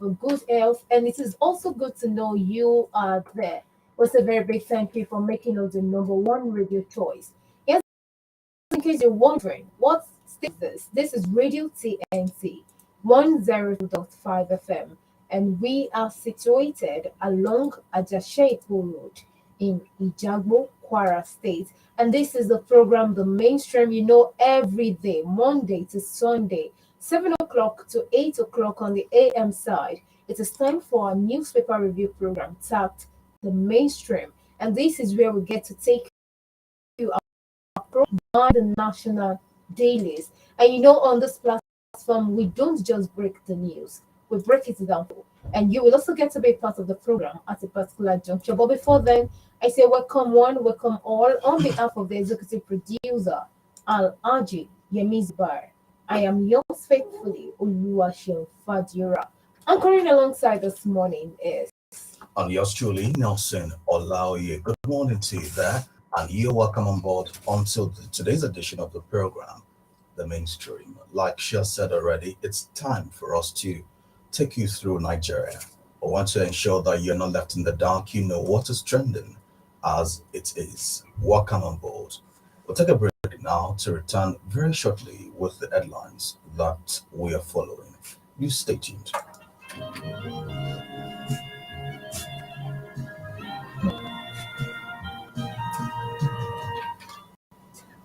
for good health, and it is also good to know you are there. Was a very big thank you for making us the number one radio choice. Yes, in case you're wondering, what station is this? This is Radio TNT 102.5 FM, and we are situated along Ajashepo Road in Ijagbo, Kwara State. And this is the program, The Mainstream, every day, Monday to Sunday, 7 o'clock to 8 o'clock on the AM side. It is time for our newspaper review program tagged The Mainstream. And this is where we get to take you by the national dailies. And on this platform, we don't just break the news, we break it down. And you will also get to be part of the program at a particular juncture. But before then, I say welcome one, welcome all on behalf of the executive producer, Al Aji Yemiz Bar. I am yours faithfully, Oluwaseun Fadira. Anchoring alongside this morning is And yours truly, Nelson Olaoye. Good morning to you there, and you're welcome on board onto today's edition of the program, The Mainstream. Like Shia said already, it's time for us to take you through Nigeria. I want to ensure that you're not left in the dark. You know what is trending as it is. Welcome on board. We'll take a break now to return very shortly with the headlines that we are following. You stay tuned.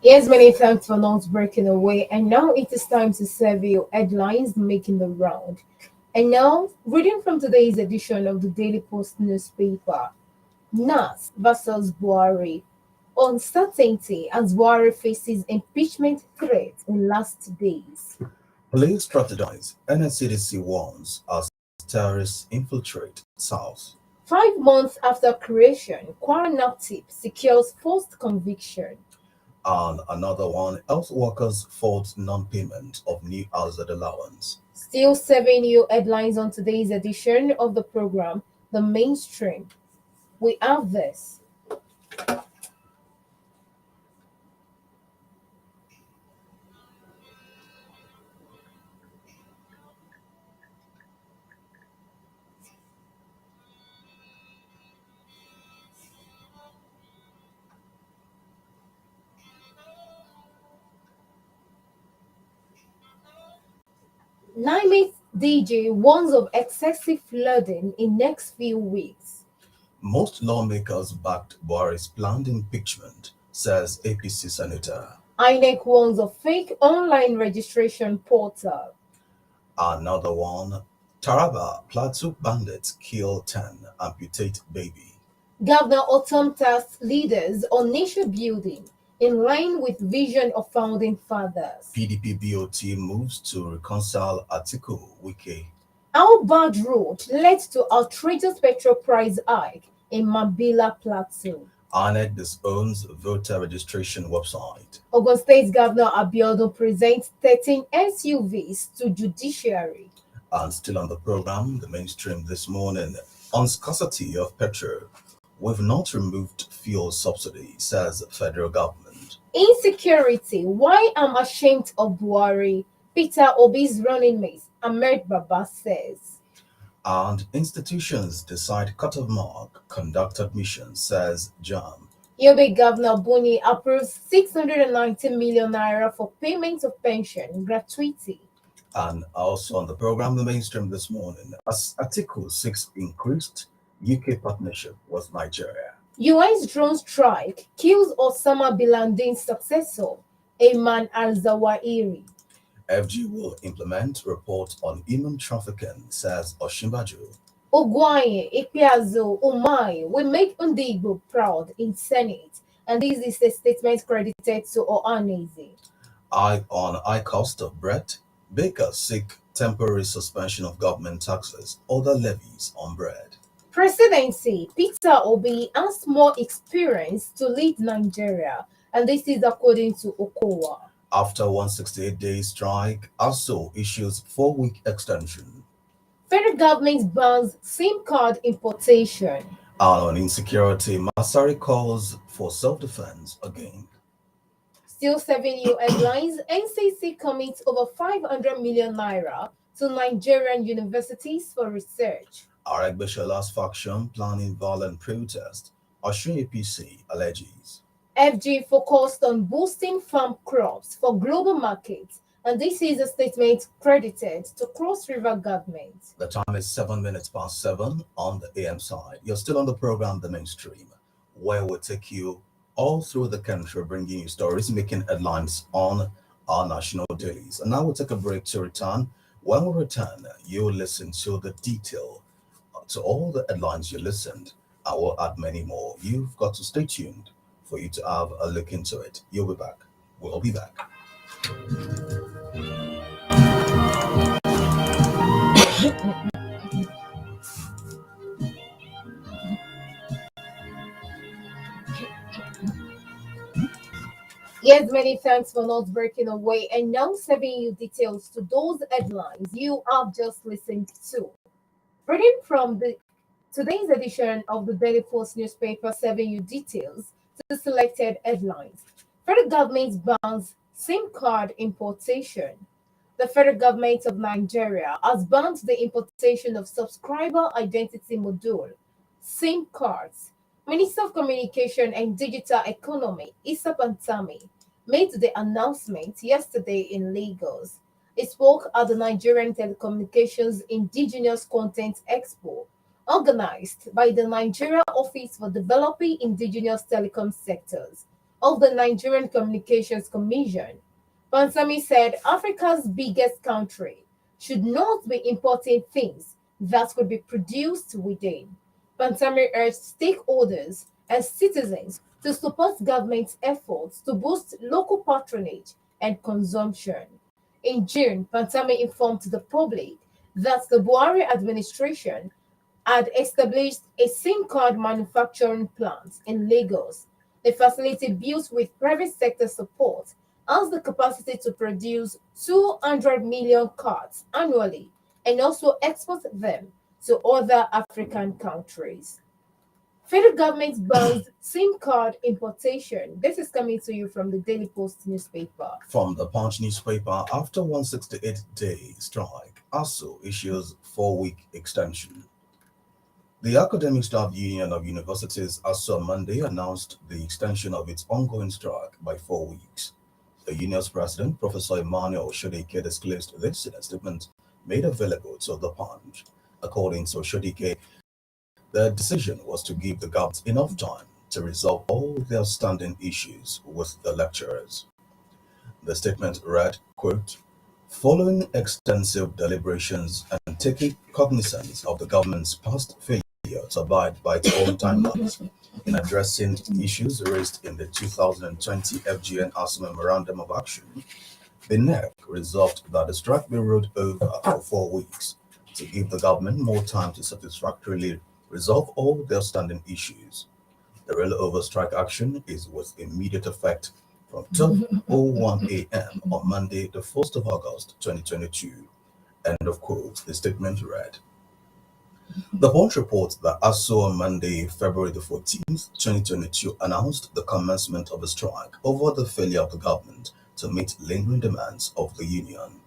Yes, many thanks for not breaking away. And now it is time to serve you headlines making the round. And now, reading from today's edition of the Daily Post newspaper, NAS versus Buhari. Uncertainty as Buhari faces impeachment threat in last days. Police strategize. NSCDC warns as terrorists infiltrate South. 5 months after creation, Kwara Naptip secures first conviction. And another one, health workers fault non-payment of new hazard allowance. Still serving you headlines on today's edition of the program, The Mainstream. We have this. Nine DJ warns of excessive flooding in next few weeks. Most lawmakers backed Buhari's planned impeachment, says APC Senator. INEC warns of fake online registration portal. Another one, Taraba Plateau bandits kill 10, amputate baby. Governor Otom tasks leaders on nation building in line with vision of founding fathers. PDP BOT moves to reconcile Atiku Wike. How bad road led to outrageous petrol price hike in Mambila Plateau. INEC disowns voter registration website. Ogun State Governor Abiodun presents 13 SUVs to judiciary. And still on the program, the mainstream this morning, on scarcity of petrol, we've not removed fuel subsidy, says federal government. Insecurity, why I'm ashamed of Buhari, Peter Obi's running mate, Ahmed Baba says. And institutions decide cut-off mark, conduct admission, says JAM. Yobe Governor Buni approves 690 million naira for payment of pension gratuity. And also on the program, the mainstream this morning, as Article 6 increased, UK partnership with Nigeria. US drone strike kills Osama bin Laden's successor, Ayman al-Zawahiri. FG will implement report on human trafficking, says Oshimbajo. Ogwanye, Ikpeazu, Umai will make Ndigbo proud in Senate. And this is a statement credited to Ohaneze. Eye on high cost of bread. Bakers seek temporary suspension of government taxes, other levies on bread. Presidency, Peter Obi has more experience to lead Nigeria. And this is according to Okowa. After 168-day strike, ASO issues 4-week extension. Federal government bans SIM card importation. And on insecurity, Masari calls for self-defense again. Still serving you headlines, NCC commits over 500 million naira to Nigerian universities for research. Aragbeshala's faction planning violent protest. Osun APC alleges. FG focused on boosting farm crops for global markets, and this is a statement credited to Cross River government. The time is 7 minutes past 7 on the AM side. You're still on the program, The Mainstream, where we'll take you all through the country, bringing you stories making headlines on our national dailies. And now we'll take a break to return. When we return, you'll listen to the detail to all the headlines you listened. I will add many more. You've got to stay tuned for you to have a look into it. You'll be back. We'll be back. Yes, many thanks for not breaking away and now serving you details to those headlines you have just listened to. Reading from the today's edition of the Daily Post newspaper, serving you details to selected headlines. Federal government bans SIM card importation. The federal government of Nigeria has banned the importation of subscriber identity module SIM cards. Minister of Communication and Digital Economy, Issa Pantami, made the announcement yesterday in Lagos. He spoke at the Nigerian Telecommunications Indigenous Content Expo, organized by the Nigeria Office for Developing Indigenous Telecom Sectors of the Nigerian Communications Commission. Pansami said Africa's biggest country should not be importing things that could be produced within. Pansami urged stakeholders and citizens to support government's efforts to boost local patronage and consumption. In June, Pantami informed the public that the Buhari administration had established a SIM card manufacturing plant in Lagos. The facility, built with private sector support, has the capacity to produce 200 million cards annually and also export them to other African countries. Federal government bans SIM card importation. This is coming to you from the Daily Post newspaper. From the Punch newspaper, after 168-day strike, ASU issues 4-week extension. The Academic Staff Union of Universities ASU on Monday announced the extension of its ongoing strike by 4 weeks. The union's president, Professor Emmanuel Shodike, disclosed this in a statement made available to the Punch. According to Shodike, the decision was to give the government enough time to resolve all the outstanding issues with the lecturers. The statement read, quote, following extensive deliberations and taking cognizance of the government's past failure to abide by its own timelines in addressing issues raised in the 2020 FGN ASU Memorandum of Action, the NEC resolved that the strike be rolled over for 4 weeks to give the government more time to satisfactorily resolve all the outstanding issues. The rollover strike action is with immediate effect from 12:01 a.m. on Monday, the 1st of August 2022. End of quote. The statement read. The Punch reports that ASU on Monday, February the 14th, 2022, announced the commencement of a strike over the failure of the government to meet lingering demands of the union.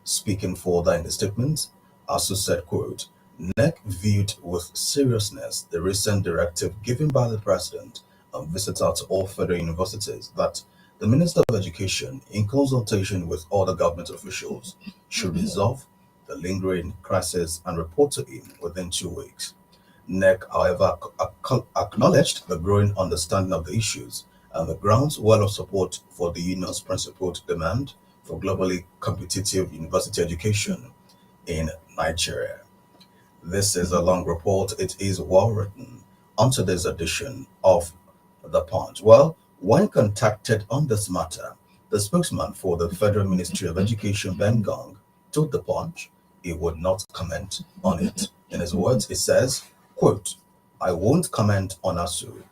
Speaking further in the statement, ASU said, quote, NEC viewed with seriousness the recent directive given by the President on visitor to all federal universities that the Minister of Education, in consultation with other government officials, should resolve the lingering crisis and report to him within 2 weeks. NEC, however, acknowledged the growing understanding of the issues and the groundswell of support for the union's principled demand for globally competitive university education in Nigeria. This is a long report. It is well written. On today's edition of The Punch. Well, when contacted on this matter, the spokesman for the Federal Ministry of Education, Ben Gong, told The Punch he would not comment on it. In his words, he says, quote, I won't comment on ASU,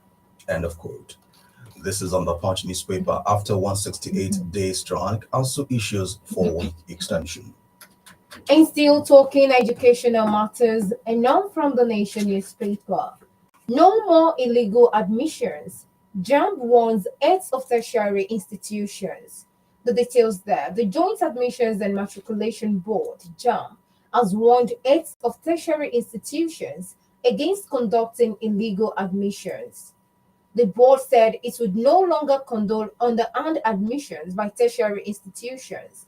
end of quote. This is on the Punch newspaper. After 168-day strike, ASU issues 4-week extension. And still talking educational matters, and now from the Nation newspaper. No more illegal admissions. JAMB warns heads of tertiary institutions. The details there. The Joint Admissions and Matriculation Board, JAMB, has warned heads of tertiary institutions against conducting illegal admissions. The board said it would no longer condone underhand admissions by tertiary institutions.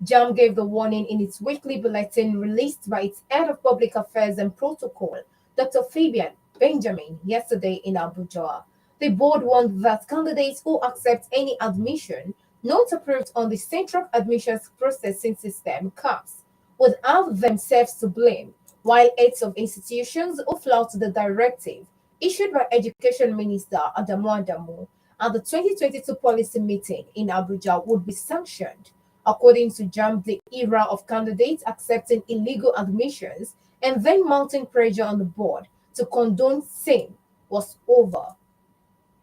JAM gave the warning in its weekly bulletin released by its head of public affairs and protocol, Dr. Fabian Benjamin, yesterday in Abuja. The board warned that candidates who accept any admission not approved on the Central Admissions Processing System (CAPS) would have themselves to blame, while heads of institutions who flout the directive issued by Education Minister Adamu Adamu at the 2022 policy meeting in Abuja would be sanctioned. According to JAM, the era of candidates accepting illegal admissions and then mounting pressure on the board to condone same was over.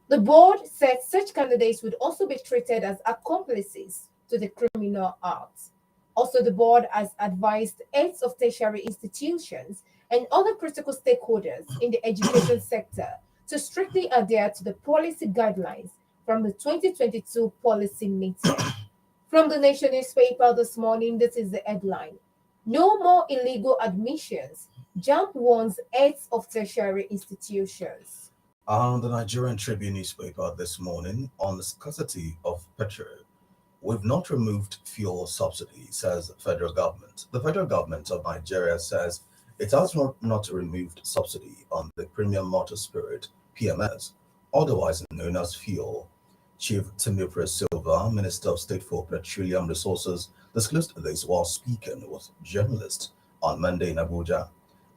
The board said such candidates would also be treated as accomplices to the criminal act. Also, the board has advised heads of tertiary institutions and other critical stakeholders in the education sector to strictly adhere to the policy guidelines from the 2022 policy meeting. From the Nation newspaper this morning, this is the headline: No more illegal admissions. JAMB warns heads of tertiary institutions. On the Nigerian Tribune newspaper this morning, on the scarcity of petrol, we've not removed fuel subsidy, says federal government. The federal government of Nigeria says it has not removed subsidy on the premium motor spirit (PMS), otherwise known as fuel. Chief Timothy Silva, Minister of State for Petroleum Resources, disclosed this while speaking with journalists on Monday in Abuja.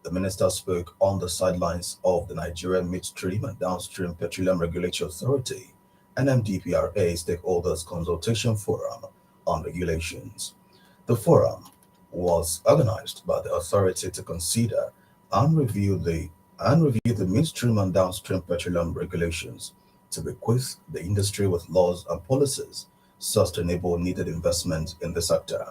The minister spoke on the sidelines of the Nigerian Midstream and Downstream Petroleum Regulatory Authority (NMDPRA) Stakeholders Consultation Forum on Regulations. The forum was organized by the authority to consider and review the midstream and downstream petroleum regulations to bequeath the industry with laws and policies sustainable needed investment in the sector.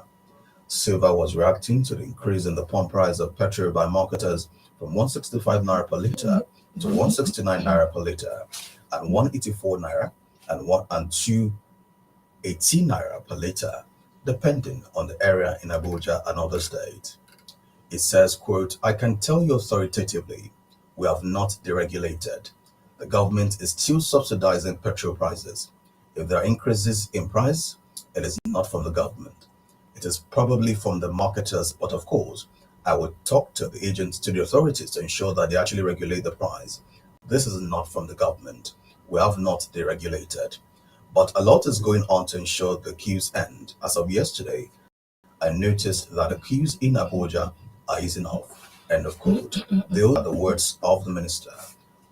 Silva was reacting to the increase in the pump price of petrol by marketers from 165 naira per litre to 169 naira per litre and 184 naira and 218 naira per litre, depending on the area in Abuja and other states. It says, quote, I can tell you authoritatively, we have not deregulated. The government is still subsidizing petrol prices. If there are increases in price, it is not from the government. It is probably from the marketers, but of course, I would talk to the agents, to the authorities to ensure that they actually regulate the price. This is not from the government. We have not deregulated. But a lot is going on to ensure the queues end. As of yesterday, I noticed that the queues in Abuja are easing off. End of quote. Those are the words of the Minister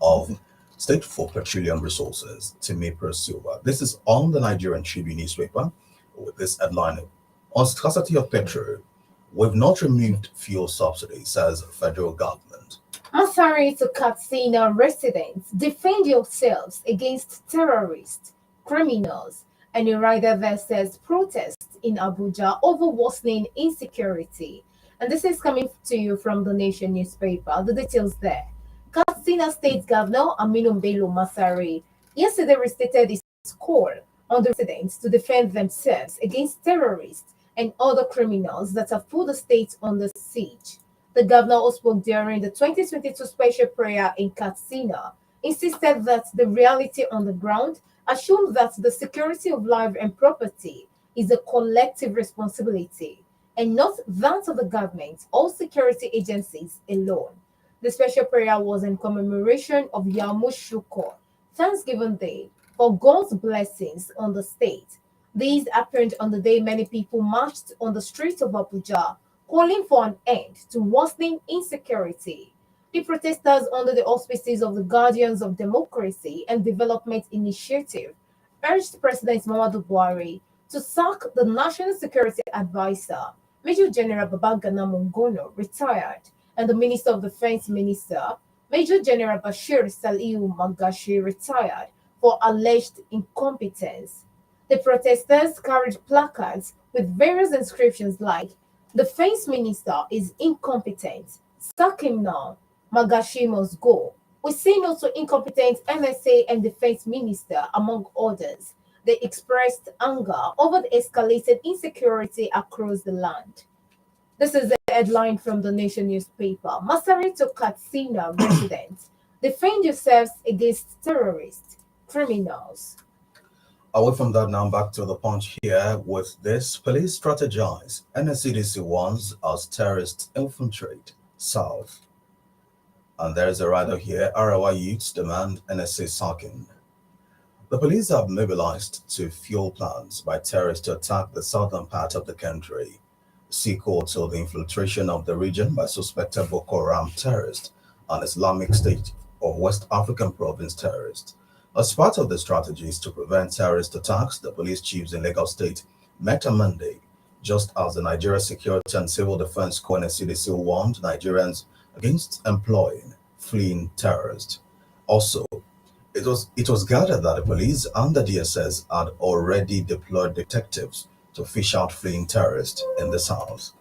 of State for Petroleum Resources, Timothy Silva. This is on the Nigerian Tribune newspaper with this headline: On scarcity of petrol, we've not removed fuel subsidy, says federal government. Masari to Katsina residents, defend yourselves against terrorists, criminals, and a rider versus protests in Abuja over worsening insecurity. And this is coming to you from the Nation newspaper. The details there. Katsina State Governor Aminu Bello Masari yesterday restated his call on the residents to defend themselves against terrorists and other criminals that have put the state under siege. The governor, who spoke during the 2022 special prayer in Katsina, insisted that the reality on the ground has shown that the security of life and property is a collective responsibility and not that of the government or security agencies alone. The special prayer was in commemoration of Yom Shukor, Thanksgiving Day, for God's blessings on the state. These happened on the day many people marched on the streets of Abuja, calling for an end to worsening insecurity. The protesters, under the auspices of the Guardians of Democracy and Development Initiative, urged President Muhammadu Buhari to sack the National Security Advisor, Major General Babagana Mongono, retired, and the Minister of Defense Minister, Major General Bashir Saliu Magashi, retired, for alleged incompetence. The protesters carried placards with various inscriptions like, Defense Minister is incompetent, sack him now, Magashi must go. We say no to incompetent NSA and Defense Minister, among others. They expressed anger over the escalated insecurity across the land. This is a headline from the Nation newspaper. Masari to Katsina residents. Defend yourselves against terrorists, criminals. Away from that now, back to the punch here with this. Police strategize. NSCDC warns as terrorists infiltrate South. And there's a rider here. ROI youths demand NSA sacking. The police have mobilized to fuel plans by terrorists to attack the southern part of the country, sequel to the infiltration of the region by suspected Boko Haram terrorists and Islamic State of West African province terrorists. As part of the strategies to prevent terrorist attacks, the police chiefs in Lagos State met on Monday, just as the Nigeria Security and Civil Defense Corps (NSCDC) warned Nigerians against employing fleeing terrorists. Also, it was gathered that the police and the DSS had already deployed detectives to fish out fleeing terrorists in the south.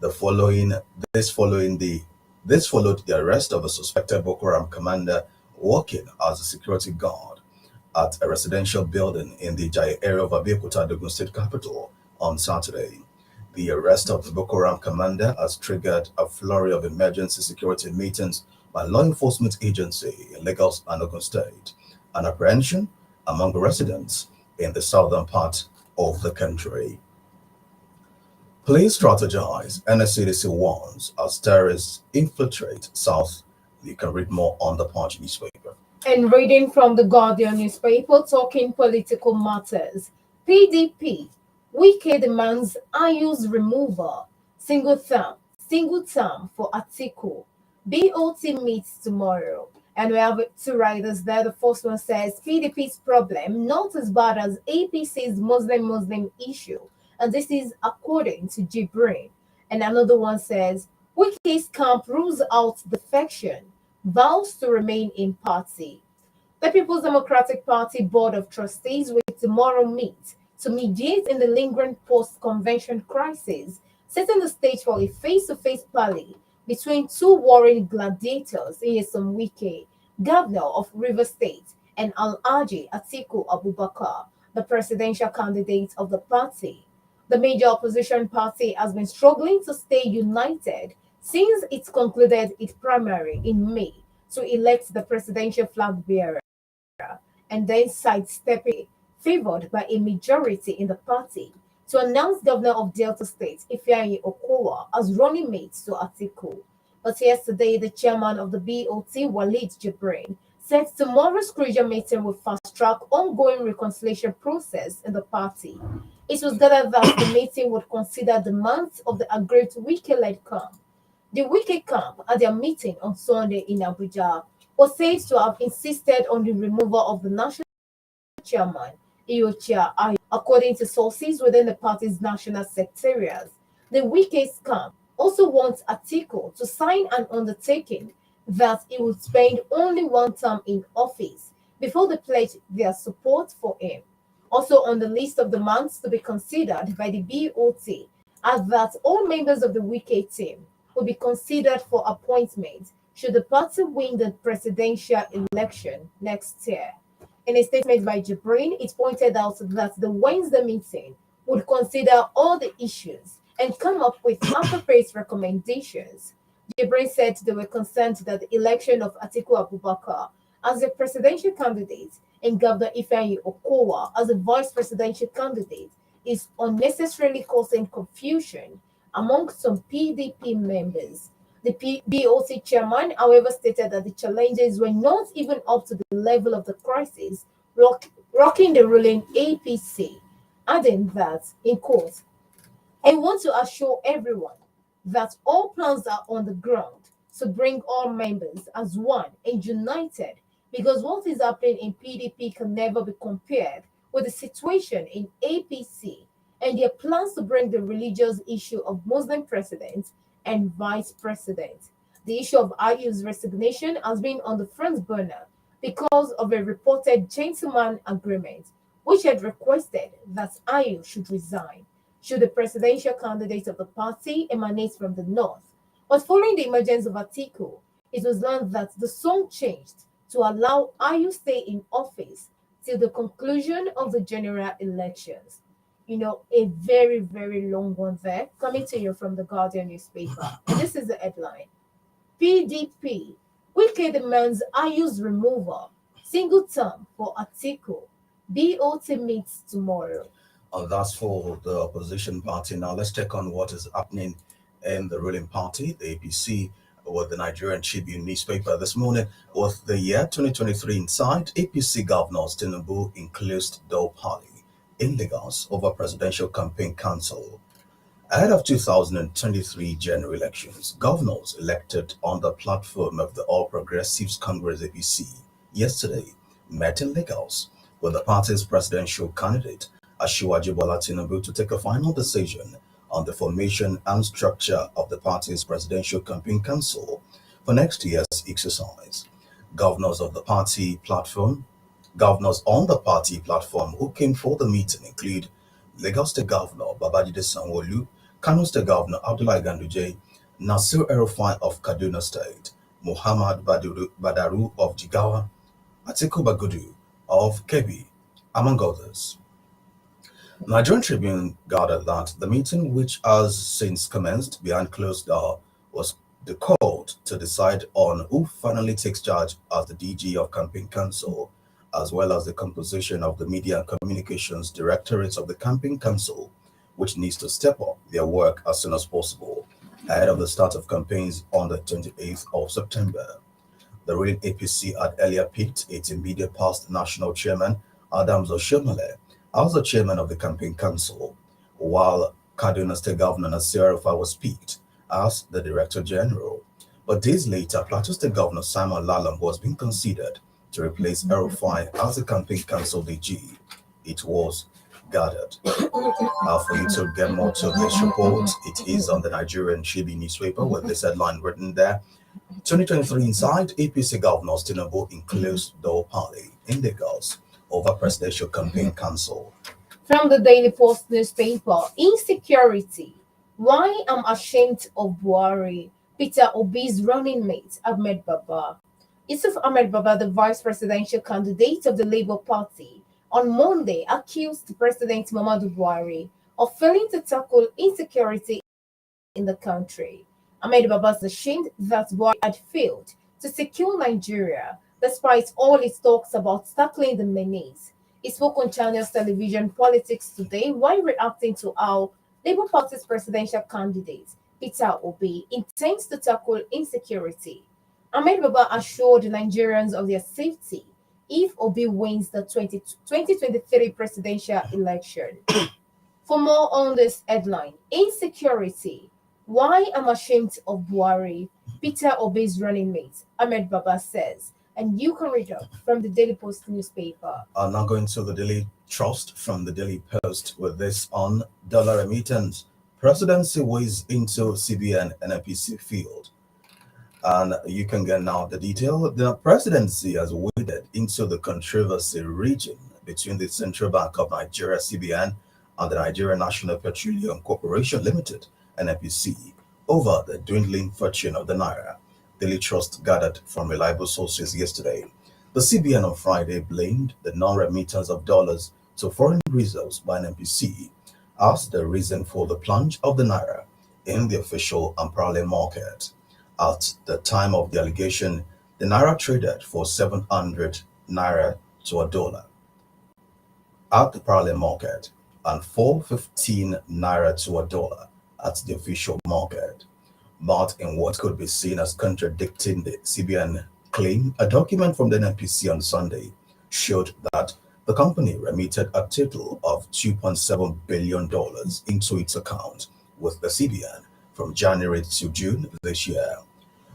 The following this following the this followed the arrest of a suspected Boko Haram commander working as a security guard at a residential building in the Jai area of Abeokuta, the Ogun State capital, on Saturday. The arrest of the Boko Haram commander has triggered a flurry of emergency security meetings by law enforcement agencies in Lagos and Ogun State, and apprehension among residents in the southern part of the country. Police strategize, NSCDC warns as terrorists infiltrate South. You can read more on the Punch newspaper. And reading from the Guardian newspaper, talking political matters. PDP, Wike demands IU's removal. Single term for Atiku. BOT meets tomorrow. And we have two writers there. The first one says PDP's problem not as bad as APC's Muslim issue. And this is according to Jibrin. And another one says Wike's camp rules out defection, vows to remain in party. The People's Democratic Party Board of Trustees will tomorrow meet to mediate in the lingering post-convention crisis, setting the stage for a face-to-face parley between two warring gladiators, Nyesom Wike, governor of Rivers State, and Alhaji Atiku Abubakar, the presidential candidate of the party. The major opposition party has been struggling to stay united since it concluded its primary in May to elect the presidential flag bearer and then sidestepping favored by a majority in the party to announce Governor of Delta State Ifeanyi Okowa as running mate to Atiku. But yesterday, the chairman of the BOT, Walid Jibrin, said tomorrow's crucial meeting will fast-track ongoing reconciliation process in the party. It was gathered that the meeting would consider demands of the aggrieved Wike-led camp. The Wike camp, at their meeting on Sunday in Abuja, was said to have insisted on the removal of the national chairman, Iochia Ayu, according to sources within the party's national secretariat. The Wike's camp also wants Atiku to sign an undertaking that he would spend only one term in office before they pledge their support for him. Also on the list of demands to be considered by the BOT are that all members of the Wike team will be considered for appointment should the party win the presidential election next year. In a statement by Jibrin, it pointed out that the Wednesday meeting would consider all the issues and come up with appropriate recommendations. Jibrin said they were concerned that the election of Atiku Abubakar as a presidential candidate and Governor Ifeanyi Okowa as a vice presidential candidate is unnecessarily causing confusion among some PDP members. The BOC chairman, however, stated that the challenges were not even up to the level of the crisis rocking the ruling APC, adding that, in quote, I want to assure everyone that all plans are on the ground to bring all members as one and united because what is happening in PDP can never be compared with the situation in APC and their plans to bring the religious issue of Muslim president and vice president. The issue of Ayu's resignation has been on the front burner because of a reported gentleman agreement which had requested that Ayu should resign should the presidential candidate of the party emanate from the north. But following the emergence of Atiku, it was learned that the song changed to allow Ayu stay in office till the conclusion of the general elections. a very, very long one there, coming to you from the Guardian newspaper. And this is the headline: PDP, Wike demands Ayu's removal. Single term for Atiku. BOT meets tomorrow. That's for the opposition party. Now let's check on what is happening in the ruling party, the APC, with the Nigerian Tribune newspaper this morning. With the year 2023 inside, APC governors Tinubu enclosed door party in Lagos over presidential campaign council. Ahead of 2023 general elections, governors elected on the platform of the All Progressives Congress APC yesterday met in Lagos with the party's presidential candidate Asiwaju Bola Tinubu to take a final decision on the formation and structure of the party's presidential campaign council for next year's exercise. Governors of the party platform Governors on the party platform who came for the meeting include Lagos State Governor Babajide Sanwo-Olu, Kano State Governor Abdullahi Ganduje, Nasir El-Rufai of Kaduna State, Muhammad Badaru of Jigawa, Atiku Bagudu of Kebbi, among others. Nigerian Tribune gathered that the meeting, which has since commenced behind closed door, was the call to decide on who finally takes charge as the DG of Campaign Council, as well as the composition of the Media and Communications Directorates of the Campaign Council, which needs to step up their work as soon as possible ahead of the start of campaigns on the 28th of September. The ruling APC had earlier picked its immediate past national chairman, Adams Oshomole, as the chairman of the campaign council, while Kaduna State Governor Nasir El-Rufai was picked as the director general. But days later, Plateau State Governor Simon Lalong was being considered to replace El-Rufai as the campaign council DG. It was gathered. For you to get more to this report, it is on the Nigerian Tribune newspaper with this headline written there: 2023 inside, APC governors Tinubu in closed door party in Lagos over presidential campaign council. From the Daily Post newspaper, insecurity. Why I'm ashamed of Buhari. Peter Obi's running mate, Ahmed Baba. Yusuf Ahmed Baba, the vice presidential candidate of the Labour Party, on Monday accused President Muhammadu Buhari of failing to tackle insecurity in the country. Ahmed Baba is ashamed that Buhari had failed to secure Nigeria despite all his talks about tackling the menace. He spoke on Channels Television Politics Today while reacting to how Labour Party's presidential candidate, Peter Obi, intends to tackle insecurity. Ahmed Baba assured Nigerians of their safety if Obi wins the 2023 presidential election. For more on this headline, insecurity. Why I'm ashamed of Buhari, Peter Obi's running mate, Ahmed Baba says. And you can read up from the Daily Post newspaper. I'm now going to the Daily Trust from the Daily Post with this on dollar remittance. Presidency weighs into CBN and NPC field. And you can get now the detail. The presidency has waded into the controversy region between the Central Bank of Nigeria, CBN, and the Nigerian National Petroleum Corporation Limited, NNPC, over the dwindling fortune of the Naira. Daily Trust gathered from reliable sources yesterday. The CBN on Friday blamed the non-remittance of dollars to foreign reserves by NNPC as the reason for the plunge of the Naira in the official and parallel market. At the time of the allegation, the Naira traded for 700 Naira to a dollar at the parallel market and 415 Naira to a dollar at the official market. But in what could be seen as contradicting the CBN claim, a document from the NPC on Sunday showed that the company remitted a total of $2.7 billion into its account with the CBN from January to June this year.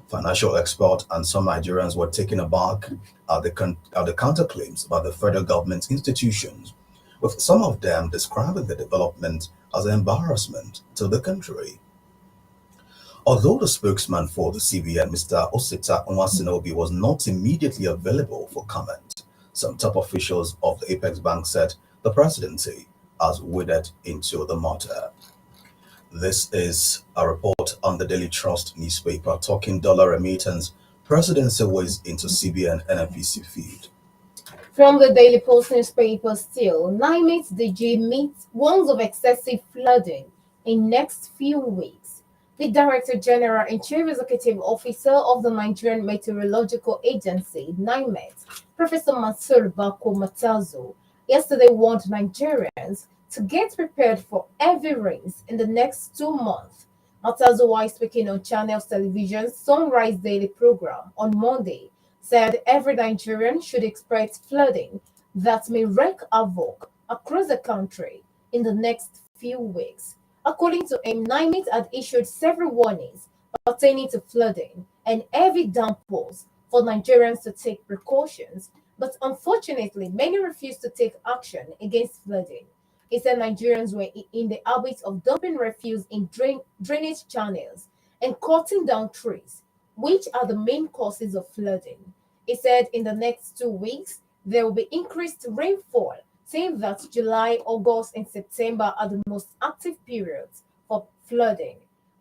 Financial experts and some Nigerians were taken aback at the counterclaims by the federal government institutions, with some of them describing the development as an embarrassment to the country. Although the spokesman for the CBN, Mr. Osita Nwasinobi, was not immediately available for comment, some top officials of the Apex Bank said the presidency has waded into the matter. This is a report on the Daily Trust newspaper talking dollar remittance. Presidency weighs into CBN NNPC feed. From the Daily Post newspaper still, NIMET DG meets warns of excessive flooding in next few weeks. The Director General and Chief Executive Officer of the Nigerian Meteorological Agency, NIMET, Professor Mansur Bako Matazo, yesterday warned Nigerians to get prepared for heavy rains in the next 2 months. Matazo, while speaking on Channels Television's Sunrise Daily program on Monday, said every Nigerian should expect flooding that may wreak havoc across the country in the next few weeks. According to him, NIMET had issued several warnings pertaining to flooding and heavy downpours for Nigerians to take precautions, but unfortunately, many refused to take action against flooding. He said Nigerians were in the habit of dumping refuse in drainage channels and cutting down trees, which are the main causes of flooding. He said in the next 2 weeks, there will be increased rainfall, saying that July, August, and September are the most active periods for flooding.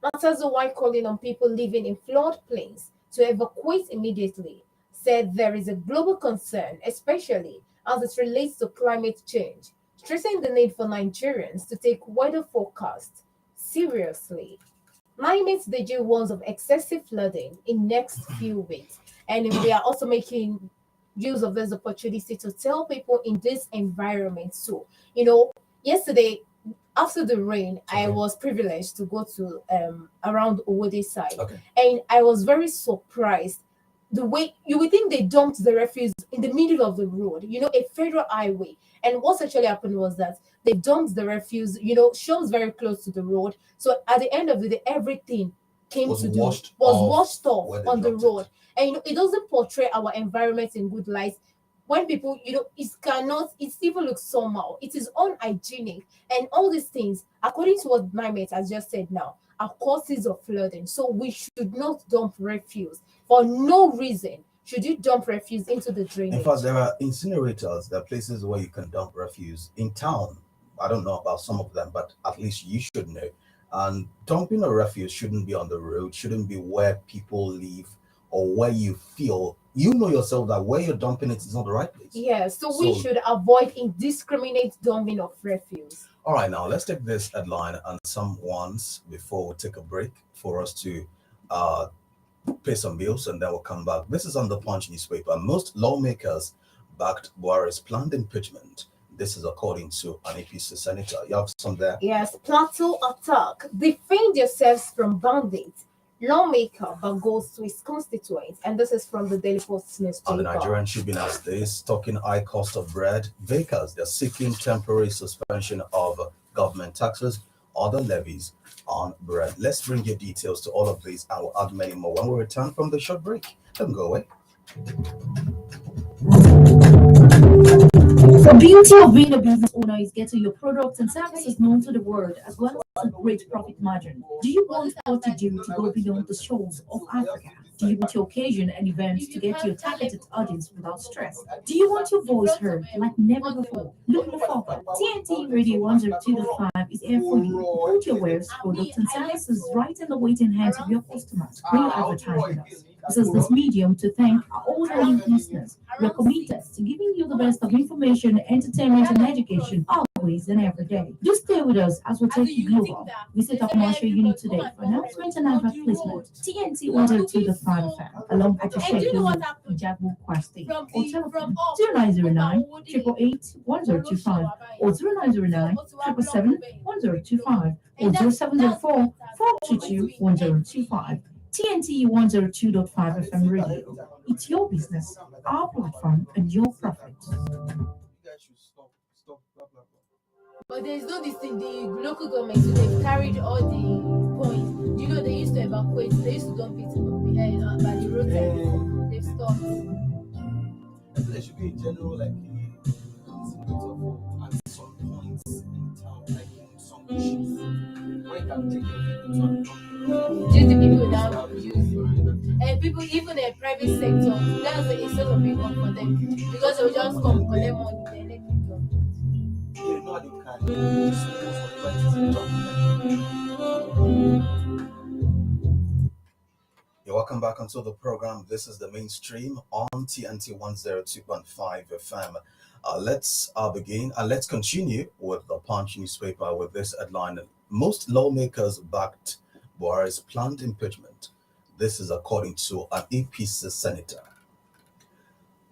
Matazo, while calling on people living in floodplains to evacuate immediately, said there is a global concern, especially as it relates to climate change, stressing the need for Nigerians to take weather forecasts seriously. NIMET DG warns of excessive flooding in next few weeks, and we are also making use of this opportunity to tell people in this environment. So, yesterday after the rain, I Okay. was privileged to go to around Owode side, Okay. and I was very surprised. The way you would think they dumped the refuse in the middle of the road, a federal highway. And what actually happened was that they dumped the refuse, shows very close to the road. So at the end of the day, everything came Was to do washed was off washed off where they on the dumped it. road. And it doesn't portray our environment in good light. When people, it even looks somehow. It is unhygienic. And all these things, according to what NIMET has just said now, are causes of flooding. So we should not dump refuse for no reason. Should you dump refuse into the In drainage? fact, there are incinerators, there are places where you can dump refuse in town. I don't know about some of them, but at least you should know. And dumping a refuse shouldn't be on the road, shouldn't be where people live or where you feel you know yourself that where you're dumping it is not the right place. Yeah, so we So, should avoid indiscriminate dumping of refuse. all right, now let's take this headline and some ones before we take a break for us to uh, pay some bills and then we'll come back. This is on the Punch newspaper. Most lawmakers backed Buhari's planned impeachment. This is according to an APC senator. You have some there. Yes, plateau attack. Defend yourselves from bandits. Lawmaker but goes to his constituents. And this is from the Daily Post And the newspaper. Nigerian Tribune has this talking high cost of bread. Bakers, they're seeking temporary suspension of government taxes, other levies on bread. Let's bring you details to all of these and we'll add many more when we return from the short break. Don't go away. The beauty of being a business owner is getting your products and services known to the world as well as a great profit margin. Do you want what you do to go beyond the shores of Africa? Do you want your occasion and events to get to your targeted audience without stress? Do you want your voice heard like never before? Look no further. TNT Radio 102.5 is here for you. Put your wares, products, and services right in the waiting hands of your customers when you advertise with us. This is this medium to thank our all-time listeners. We're committed to giving you the best of information, entertainment, and education always and every day. Do stay with us as we take you global. Visit our commercial unit today for announcement and advert placement. TNT 102.5 FM, along at your schedule with Jagu Kwasti, or telephone 0909 888 1025 or 0909 777 1025 or 0704 422 1025. TNT 102.5 FM radio. It's your business, our platform, and your profit. But there's no this thing. The local government, so they've carried all the points. They used to evacuate. They used to dump it by the roadside. They've stopped. There should be a general like at some points in town, like some issues where you can take your people to Just the people now use. And people, even in private sector, that's a source of income for them because they'll just come collect money, then let it go. you know you can just post what you like to talk. You're welcome back onto the program. This is the mainstream on TNT 102.5 FM. Let's begin and let's continue with the Punch newspaper with this headline. Most lawmakers backed Buhari's planned impeachment. This is according to an APC senator.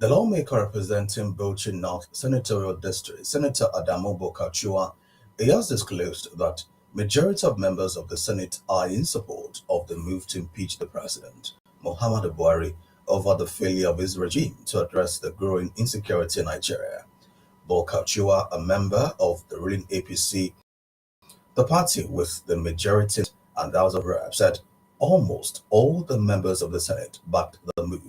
The lawmaker representing Bauchi North Senatorial District, Senator Adamu Bokachua, he has disclosed that majority of members of the Senate are in support of the move to impeach the president, Muhammadu Buhari, over the failure of his regime to address the growing insecurity in Nigeria. Bokachua, a member of the ruling APC, the party with the majority and the House of Reps, said almost all the members of the Senate backed the move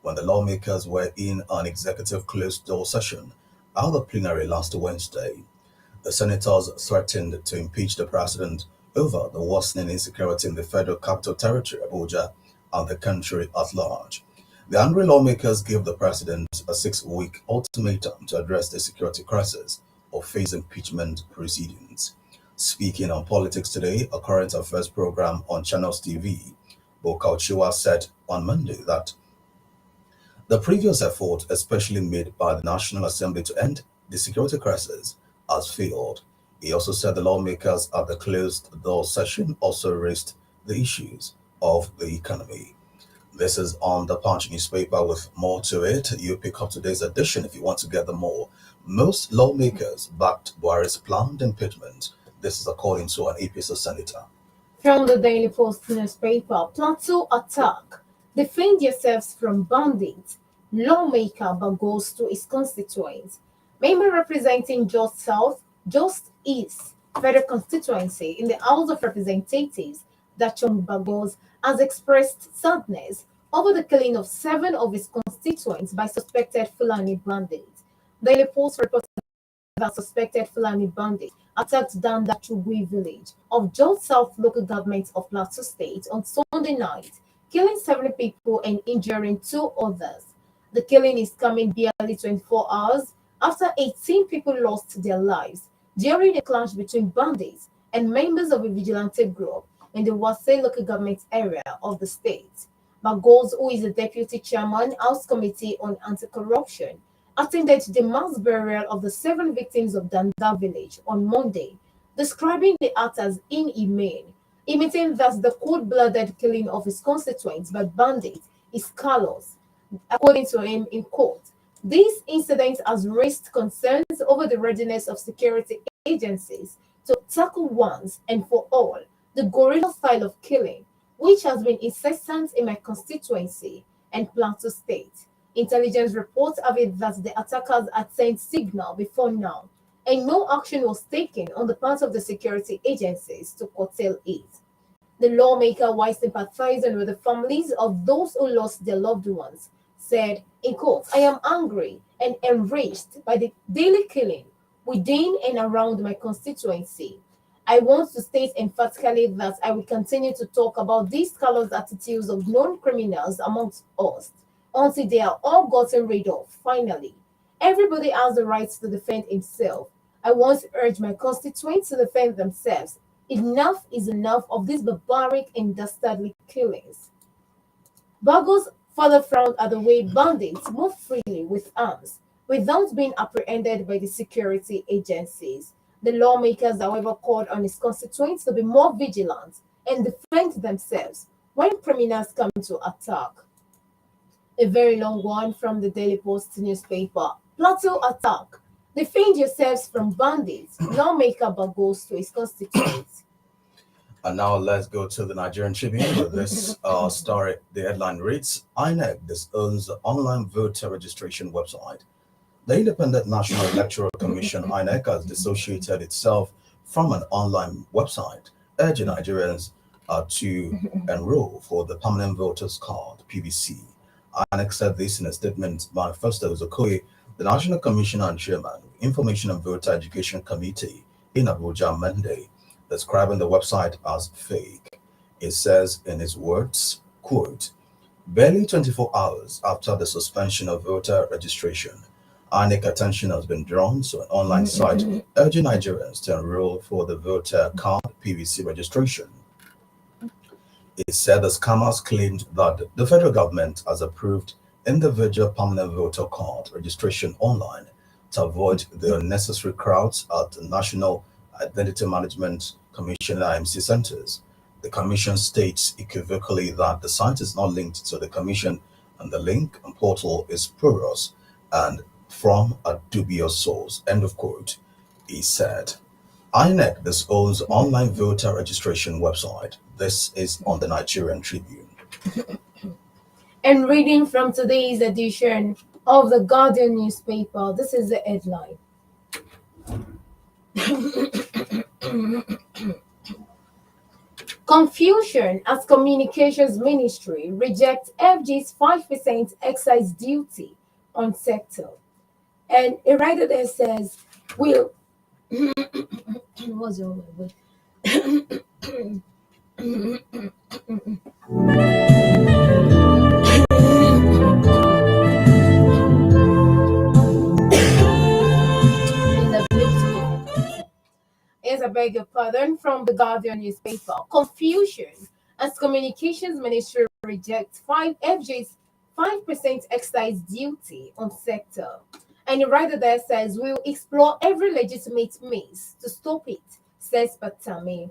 when the lawmakers were in an executive closed-door session at the plenary last Wednesday. The senators threatened to impeach the president over the worsening insecurity in the Federal Capital Territory, Abuja, and the country at large. The angry lawmakers gave the president a 6-week ultimatum to address the security crisis or face impeachment proceedings. Speaking on Politics Today, a current affairs program on Channels TV, Bokachua said on Monday that the previous effort, especially made by the National Assembly to end the security crisis, has failed. He also said the lawmakers at the closed-door session also raised the issues of the economy. This is on the Punch newspaper with more to it. You pick up today's edition if you want to get the more. Most lawmakers backed Buhari's planned impeachment. This is according to an APC senator. From the Daily Post newspaper, Plateau attack. Defend yourselves from bandits. Lawmaker but goes to his constituents. Member representing Just South, Just East Federal Constituency in the House of Representatives, Dachong Bagos, has expressed sadness over the killing of 7 of his constituents by suspected Fulani bandits. Daily Post reported that suspected Fulani bandits attacked Dandachugui village of Jos South local government of Plateau State on Sunday night, killing 7 people and injuring 2 others. The killing is coming barely 24 hours after 18 people lost their lives during a clash between bandits and members of a vigilante group in the Wasai local government area of the state. Bagos, who is the deputy chairman, House Committee on Anti-Corruption, attended the mass burial of the 7 victims of Danda village on Monday, describing the act as inhumane, admitting that the cold-blooded killing of his constituents by bandits is callous. According to him in court, this incident has raised concerns over the readiness of security agencies to tackle once and for all the guerrilla style of killing, which has been incessant in my constituency and Plateau State. Intelligence reports have it that the attackers had sent signal before now, and no action was taken on the part of the security agencies to curtail it. The lawmaker, while sympathizing with the families of those who lost their loved ones, said in court, I am angry and enraged by the daily killing within and around my constituency. I want to state emphatically that I will continue to talk about these callous attitudes of known criminals amongst us until they are all gotten rid of, finally. Everybody has the right to defend himself. I want to urge my constituents to defend themselves. Enough is enough of these barbaric and dastardly killings. Bagos further frowned at the way bandits move freely with arms without being apprehended by the security agencies. The lawmakers, however, called on his constituents to be more vigilant and defend themselves when criminals come to attack. A very long one from the Daily Post newspaper. Plateau attack. Defend yourselves from bandits. Lawmaker but goes to his constituents. And now let's go to the Nigerian Tribune with this story. The headline reads, INEC disowns the online voter registration website. The Independent National Electoral Commission, INEC, has dissociated itself from an online website, urging Nigerians to enroll for the Permanent Voters Card, PVC. INEC said this in a statement by Foster Okoye, the National Commissioner and Chairman, Information and Voter Education Committee in Abuja Monday, describing the website as fake. It says in its words, quote, barely 24 hours after the suspension of voter registration, INEC attention has been drawn to an online site urging Nigerians to enroll for the voter card PVC registration. It said the scammers claimed that the federal government has approved individual permanent voter card registration online to avoid the unnecessary crowds at the National Identity Management Commission IMC centers. The commission states equivocally that the site is not linked to the commission and the link and portal is spurious and from a dubious source. End of quote. He said. INEC disowns online voter registration website. This is on the Nigerian Tribune. And reading from today's edition of the Guardian newspaper, this is the headline. Confusion as Communications Ministry rejects FG's 5% excise duty on sector. And a writer there says, will what's wrong with in the Bluetooth? Yes, I beg your pardon, from the Guardian newspaper. Confusion as Communications Ministry rejects 5FJ's 5% excise duty on sector. And the writer there says, we'll explore every legitimate means to stop it, says Patami.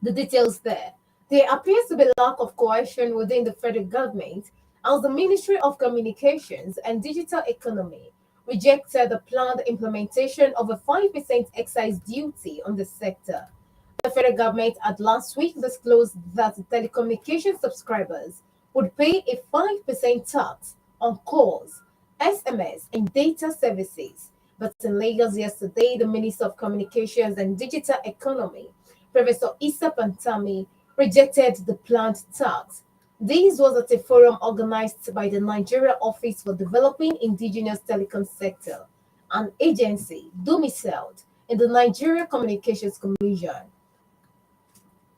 The details there. There appears to be lack of cohesion within the federal government as the Ministry of Communications and Digital Economy rejected the planned implementation of a 5% excise duty on the sector. The federal government had last week disclosed that telecommunication subscribers would pay a 5% tax on calls, SMS, and data services. But in Lagos yesterday, the Minister of Communications and Digital Economy, Professor Issa Pantami, rejected the planned tax. This was at a forum organized by the Nigeria Office for Developing Indigenous Telecom Sector, an agency domiciled in the Nigeria Communications Commission.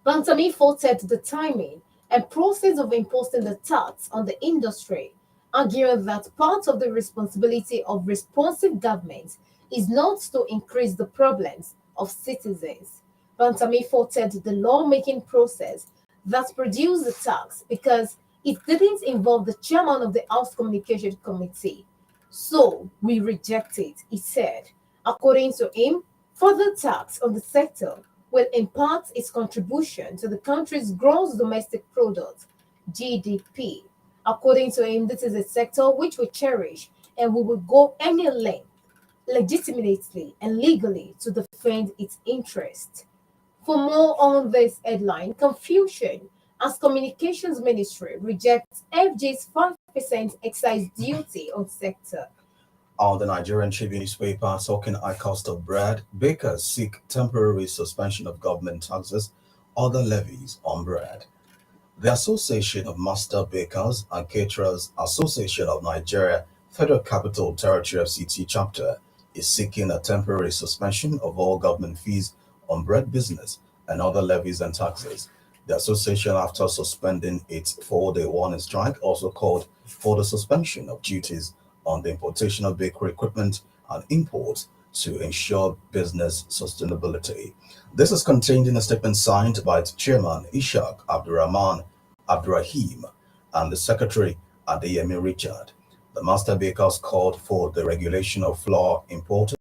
Pantami faulted the timing and process of imposing the tax on the industry, arguing that part of the responsibility of responsive government is not to increase the problems of citizens. Pantami faulted the lawmaking process that produced the tax because it didn't involve the chairman of the House Communication Committee. So we reject it, he said. According to him, further tax on the sector will impact its contribution to the country's gross domestic product, GDP. According to him, this is a sector which we cherish and we will go any length, legitimately and legally, to defend its interests. For more on this headline, confusion as Communications Ministry rejects FG's 5% excise duty on sector. On the Nigerian Tribune newspaper, talking high cost of bread, bakers seek temporary suspension of government taxes, other levies on bread. The Association of Master Bakers and Caterers Association of Nigeria Federal Capital Territory FCT chapter is seeking a temporary suspension of all government fees on bread business and other levies and taxes. The association, after suspending its 4-day warning strike, also called for the suspension of duties on the importation of bakery equipment and imports to ensure business sustainability. This is contained in a statement signed by its chairman Ishaq Abdurrahman Abdurrahim and the secretary Adeyemi Richard. The master bakers called for the regulation of flour importers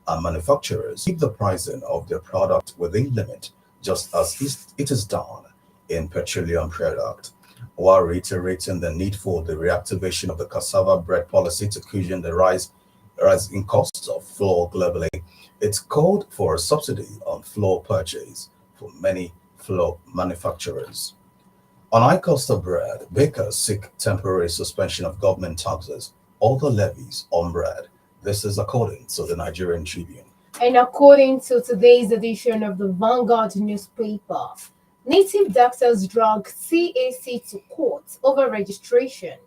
and manufacturers keep the pricing of their product within limit, just as it is done in petroleum product, while reiterating the need for the reactivation of the cassava bread policy to cushion the rise in costs of flour globally. It's called for a subsidy on flour purchase for many flour manufacturers. On high cost of bread, bakers seek temporary suspension of government taxes, other levies on bread. This is according to the Nigerian Tribune. And according to today's edition of the Vanguard newspaper, native doctors drag CAC to court over registration.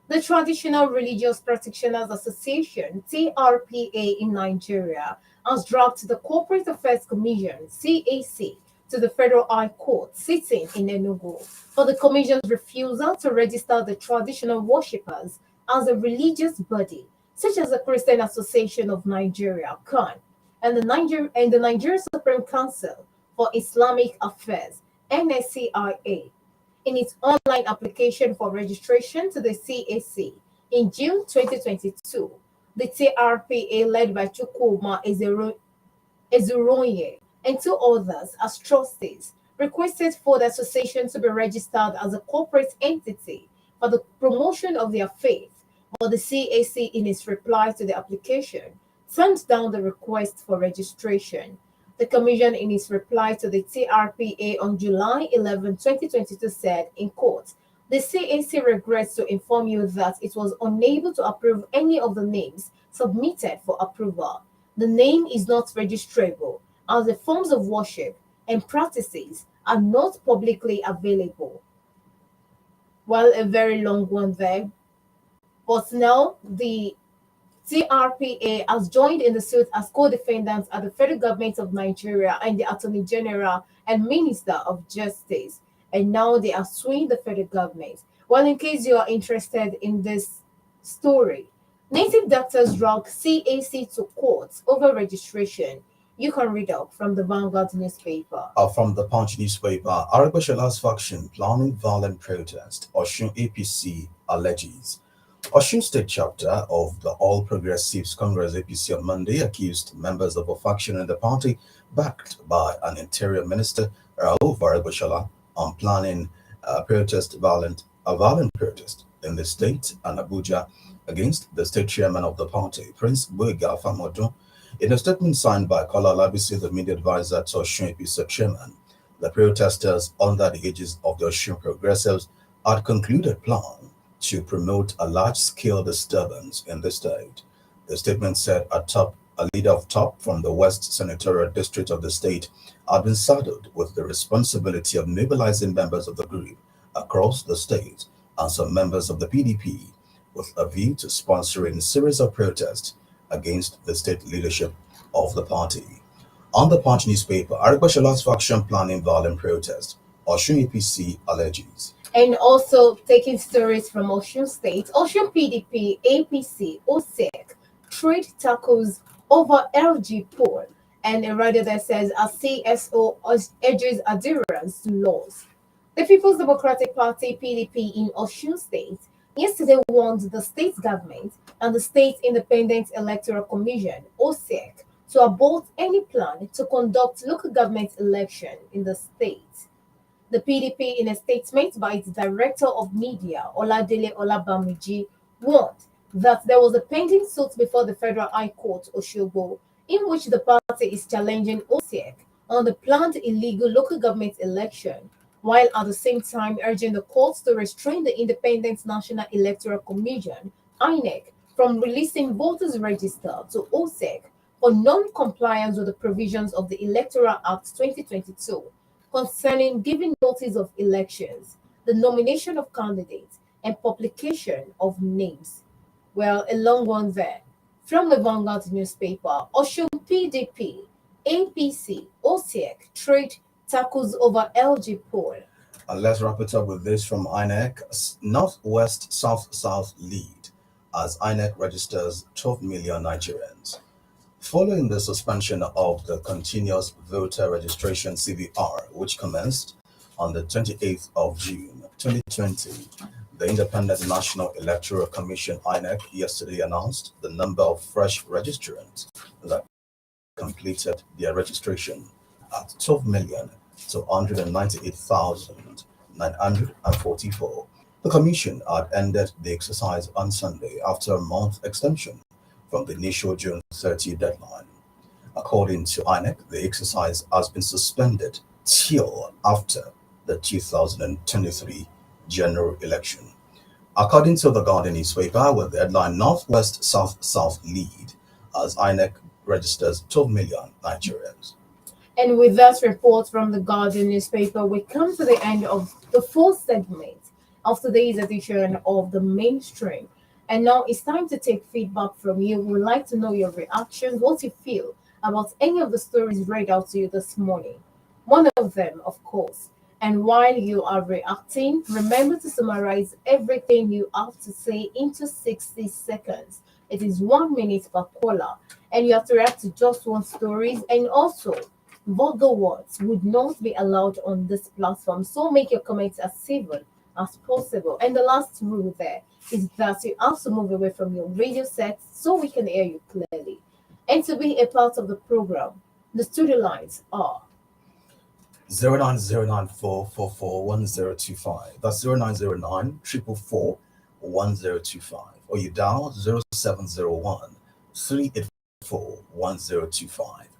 The Traditional Religious Practitioners Association, TRPA in Nigeria, has dragged the Corporate Affairs Commission, CAC, to the Federal High Court sitting in Enugu for the Commission's refusal to register the traditional worshippers as a religious body, such as the Christian Association of Nigeria, CAN, and the Nigeria Supreme Council for Islamic Affairs, NSCIA in its online application for registration to the CAC in June 2022. The TRPA, led by Chukwuma Ezuronye and two others as trustees, requested for the association to be registered as a corporate entity for the promotion of their faith, but the CAC, in its reply to the application, turned down the request for registration. The Commission, in its reply to the TRPA on July 11, 2022, said, in court, the CAC regrets to inform you that it was unable to approve any of the names submitted for approval. The name is not registrable, as the forms of worship and practices are not publicly available. Well, a very long one there. But now the TRPA has joined in the suit as co-defendants at the federal government of Nigeria and the Attorney General and Minister of Justice. And now they are suing the federal government. Well, in case you are interested in this story, native doctors drag CAC to court over registration. You can read up from the Vanguard newspaper. From the Punch newspaper, Aragbashala's faction planning violent protest, Oshun APC alleges. Osun State chapter of the All Progressives Congress APC on Monday accused members of a faction in the party, backed by an interior minister, Raul Varabashala, on planning a violent protest in the state and Abuja against the state chairman of the party, Prince Boyega Famodo. In a statement signed by Kola Labisi, the media advisor to Osun APC chairman, the protesters, under the aegis of the Osun Progressives, had concluded plan to promote a large-scale disturbance in the state. The statement said a leader of top from the West Senatorial District of the state had been saddled with the responsibility of mobilizing members of the group across the state and some members of the PDP with a view to sponsoring a series of protests against the state leadership of the party. On the Punch newspaper, Aragbashala's faction planning violent protest, Osun APC alleges. And also taking stories from Osun State, Osun PDP, APC, OSEC, trade tackles over LG poll, and a writer that says a CSO urges adherence to laws. The People's Democratic Party, PDP, in Osun State yesterday warned the state government and the State Independent Electoral Commission, OSEC, to abort any plan to conduct local government election in the state. The PDP, in a statement by its director of media, Oladele Olabamiji, warned that there was a pending suit before the Federal High Court, Oshogo, in which the party is challenging OSEC on the planned illegal local government election, while at the same time urging the courts to restrain the Independent National Electoral Commission, INEC, from releasing voters' register to OSEC for non-compliance with the provisions of the Electoral Act 2022 concerning giving notice of elections, the nomination of candidates, and publication of names. Well, a long one there. From the Vanguard newspaper, Osun PDP, APC, OSEC trade tackles over LG poll. And let's wrap it up with this from INEC. Northwest South lead as INEC registers 12 million Nigerians. Following the suspension of the continuous voter registration CVR, which commenced on the 28th of June 2020, the Independent National Electoral Commission INEC yesterday announced the number of fresh registrants that completed their registration at 12,298,944. The Commission had ended the exercise on Sunday after a month extension from the initial June 30 deadline. According to INEC, the exercise has been suspended till after the 2023 general election. According to the Guardian newspaper, with the headline Northwest South lead as INEC registers 12 million Nigerians. And with that report from the Guardian newspaper, we come to the end of the fourth segment of today's edition of the Mainstream. And now it's time to take feedback from you. We'd like to know your reactions, what you feel about any of the stories read out to you this morning. One of them, of course. And while you are reacting, remember to summarize everything you have to say into 60 seconds. It is 1 minute per caller, and you have to react to just one story. And also, Vulgar words would not be allowed on this platform. So make your comments as civil as possible. And the last rule there is that you have to move away from your radio set so we can hear you clearly. And to be a part of the program, the studio lines are 09094441025. That's 0909 444 1025. Or you dial 0701 384 1025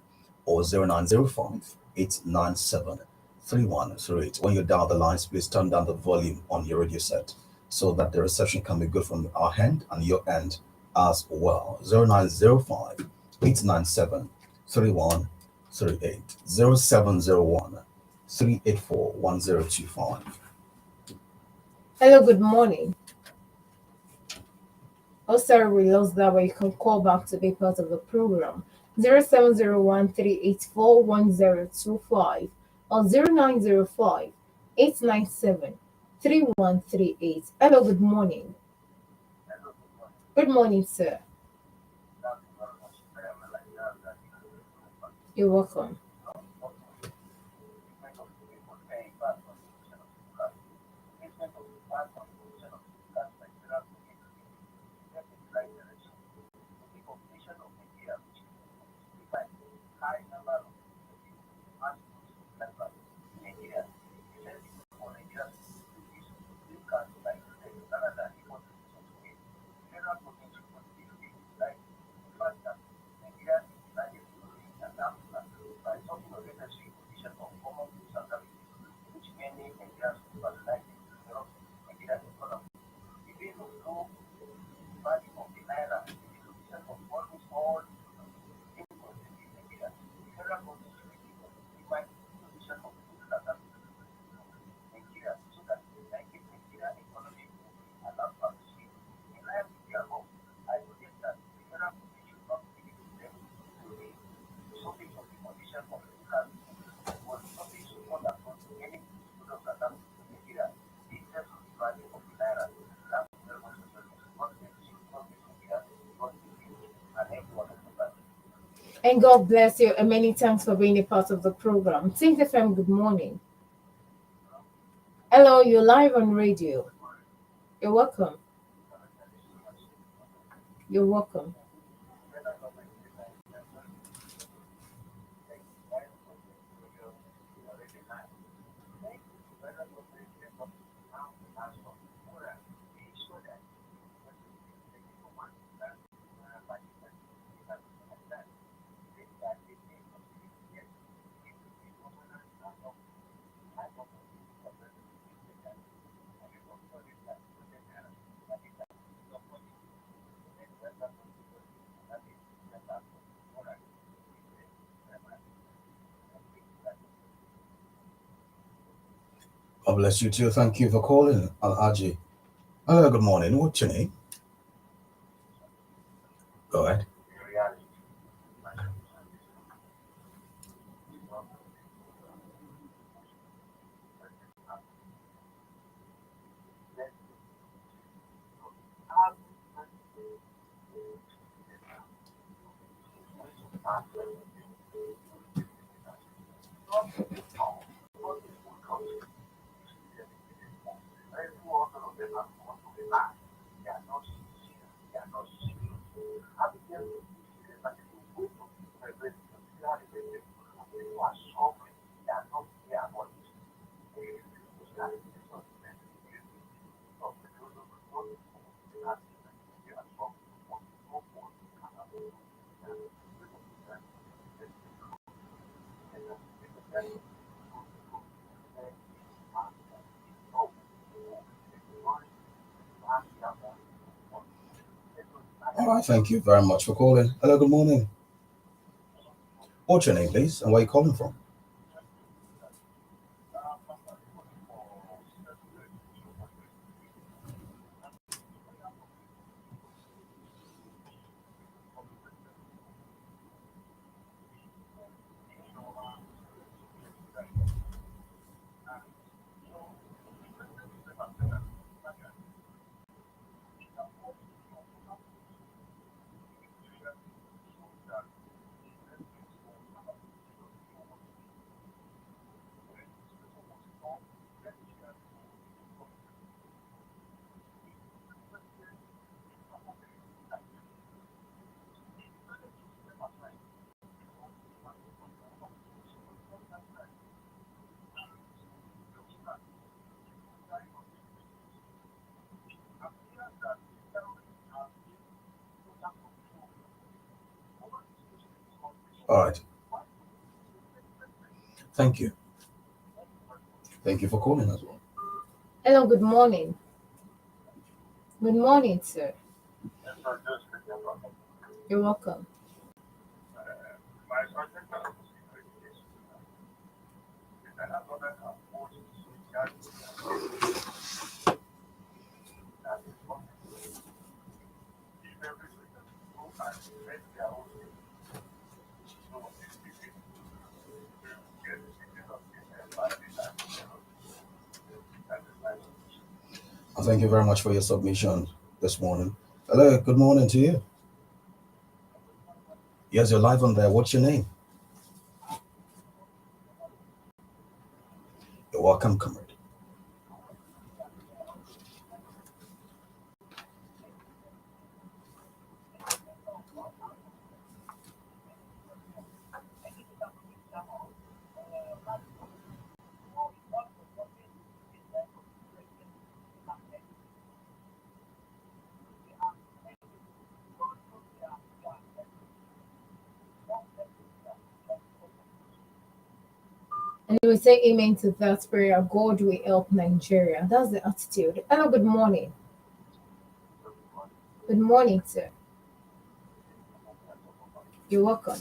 or 0905 897 3138. When you dial the lines, please turn down the volume on your radio set so that the reception can be good from our end and your end as well. 0905 897 3138. 0701 384 1025. hello, good morning. Oh, sorry, we lost that, but you can call back to be part of the program. 0701 384 1025 or 0905 897 3138. Hello, good morning. Good morning, sir. You're welcome. And God bless you, and many thanks for being a part of the program. Think FM, good morning. Hello, you're live on radio. You're welcome. You're welcome. God bless you too. Thank you for calling, Al Aji. Hello, good morning. What's your name? Go ahead. All right, thank you very much for calling. Hello, good morning. What's your name, please, and where are you calling from? All right. Thank you. Thank you for calling as well. Hello, good morning. Good morning, sir. You're welcome. And thank you very much for your submission this morning. Hello, good morning to you. Yes, you're live on there. What's your name? You're welcome, comrade. And you will say amen to that prayer. God will help Nigeria. That's the attitude. Hello, good morning. Good morning, sir. You're welcome.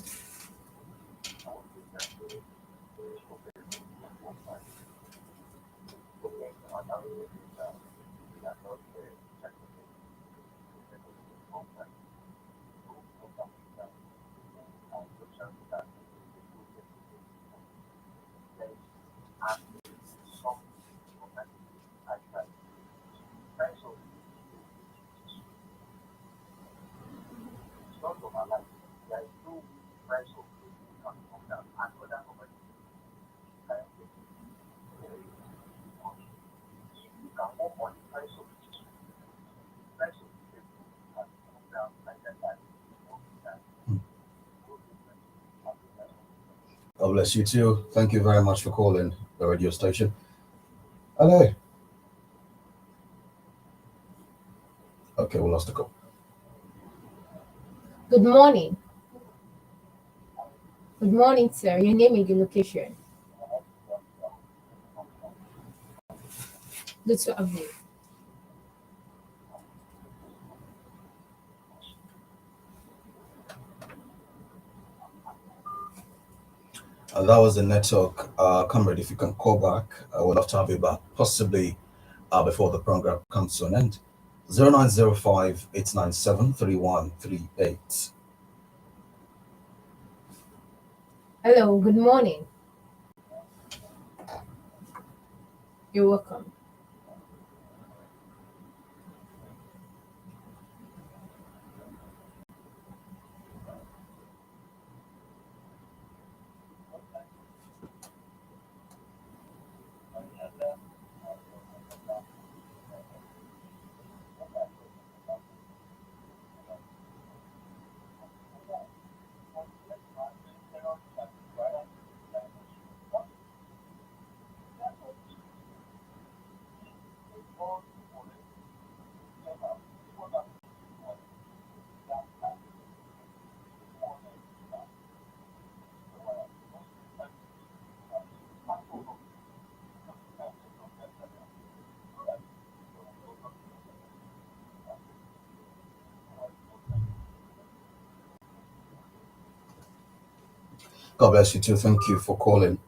God bless you too. Thank you very much for calling the radio station. Hello. Okay, we lost the call. Good morning. Good morning, sir. Your name and your location. Good to have you. That was the network. Comrade, if you can call back, I would love to have you back, possibly before the program comes to an end. 0905-897-3138. Hello, good morning. You're welcome. God bless you too. Thank you for calling.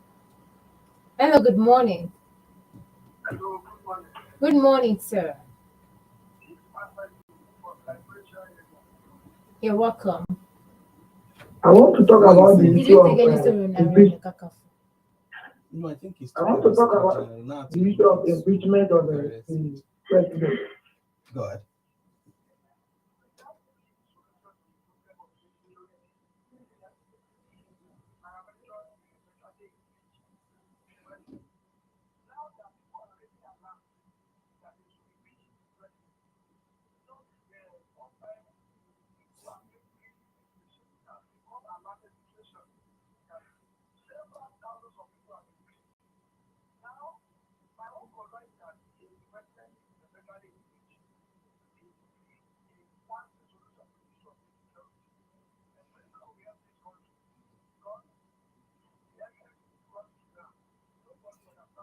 Hello, good morning. Good morning, sir. You're welcome. I want to talk about the Did issue you of take any story on Aaron Kakaf? No, I think he's I want to talk about the issue of impeachment of the president. Go ahead.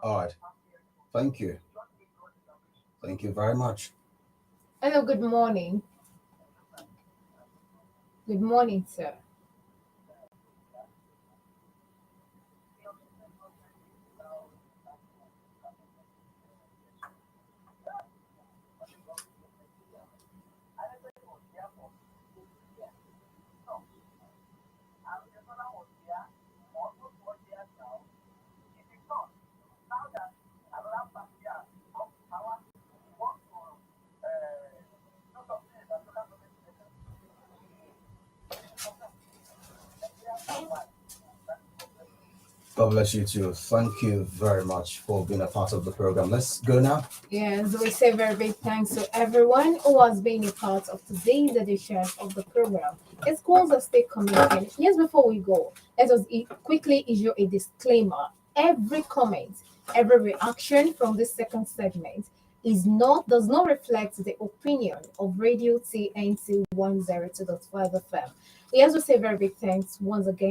All right. Thank you. Thank you very much. Hello, good morning. Good morning, sir. God bless you too. Thank you very much for being a part of the program. Let's go now. Yes, we say very big thanks to everyone who has been a part of today's edition of the program. It's calls us stay committed. Yes, before we go, let us quickly issue a disclaimer. Every comment, every reaction from this second segment is not does not reflect the opinion of Radio TNC 102.5 FM. We also say very big thanks once again